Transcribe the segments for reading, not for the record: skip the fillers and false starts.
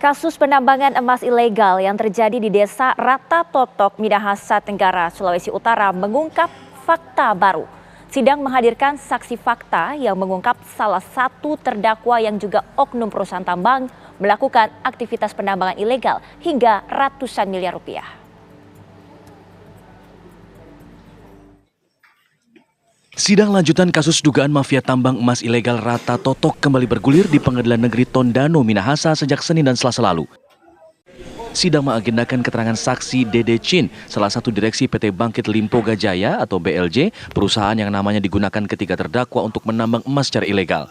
Kasus penambangan emas ilegal yang terjadi di Desa Rata Totok, Minahasa Tenggara, Sulawesi Utara mengungkap fakta baru. Sidang menghadirkan saksi fakta yang mengungkap salah satu terdakwa yang juga oknum perusahaan tambang melakukan aktivitas penambangan ilegal hingga ratusan miliar rupiah. Sidang lanjutan kasus dugaan mafia tambang emas ilegal Rata Totok kembali bergulir di Pengadilan Negeri Tondano, Minahasa sejak Senin dan Selasa lalu. Sidang mengagendakan keterangan saksi Dede Chin, salah satu direksi PT Bangkit Limpoga Jaya atau BLJ, perusahaan yang namanya digunakan ketika terdakwa untuk menambang emas secara ilegal.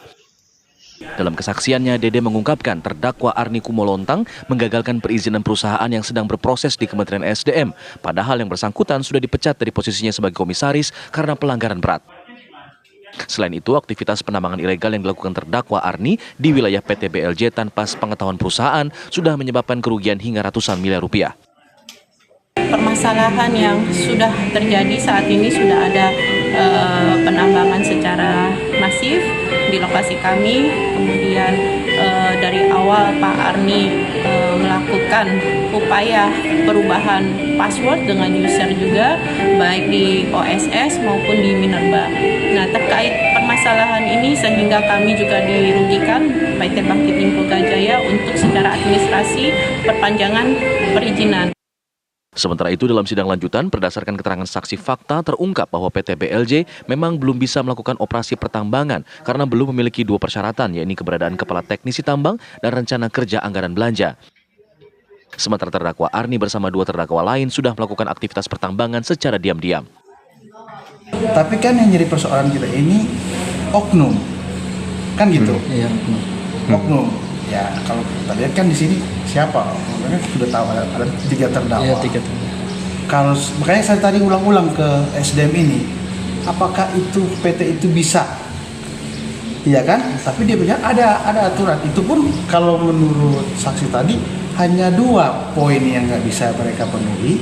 Dalam kesaksiannya, Dede mengungkapkan terdakwa Arni Kumolontang menggagalkan perizinan perusahaan yang sedang berproses di Kementerian SDM, padahal yang bersangkutan sudah dipecat dari posisinya sebagai komisaris karena pelanggaran berat. Selain itu, aktivitas penambangan ilegal yang dilakukan terdakwa Arni di wilayah PT BLJ tanpa sepengetahuan perusahaan sudah menyebabkan kerugian hingga ratusan miliar rupiah. Permasalahan yang sudah terjadi saat ini sudah ada penambangan secara masif di lokasi kami, kemudian dari awal Pak Arni melakukan upaya perubahan password dengan user juga, baik di OSS maupun di Minerba. Nah, terkait permasalahan ini sehingga kami juga dirugikan PT Bangkit Limpoga Jaya untuk secara administrasi perpanjangan perizinan. Sementara itu, dalam sidang lanjutan, berdasarkan keterangan saksi fakta, terungkap bahwa PT BLJ memang belum bisa melakukan operasi pertambangan karena belum memiliki dua persyaratan, yaitu keberadaan kepala teknisi tambang dan rencana kerja anggaran belanja. Sementara terdakwa Arni bersama dua terdakwa lain sudah melakukan aktivitas pertambangan secara diam-diam. Tapi kan yang jadi persoalan kita ini oknum, kan gitu? Iya, oknum. Ya kalau kita lihat kan di sini siapa? Makanya sudah tahu ada tiga terdakwa. Iya, tiga terdakwa. Kalau makanya saya tadi ulang-ulang ke SDM ini, apakah itu PT itu bisa? Iya kan? Tapi dia bilang ada aturan. Itu pun kalau menurut saksi tadi hanya 2 poin yang nggak bisa mereka penuhi,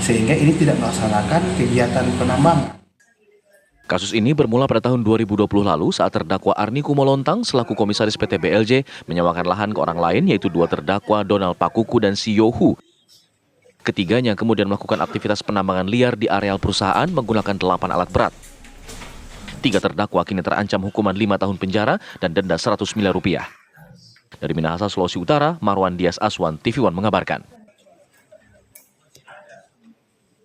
sehingga ini tidak melaksanakan kegiatan penambangan. Kasus ini bermula pada tahun 2020 lalu saat terdakwa Arni Kumolontang selaku komisaris PT BLJ menyewakan lahan ke orang lain, yaitu dua terdakwa Donald Pakuku dan Siyohu. Ketiganya kemudian melakukan aktivitas penambangan liar di areal perusahaan menggunakan 8 alat berat. 3 terdakwa kini terancam hukuman 5 tahun penjara dan denda 100 miliar rupiah. Dari Minahasa, Sulawesi Utara, Marwan Dias Aswan, TV One mengabarkan.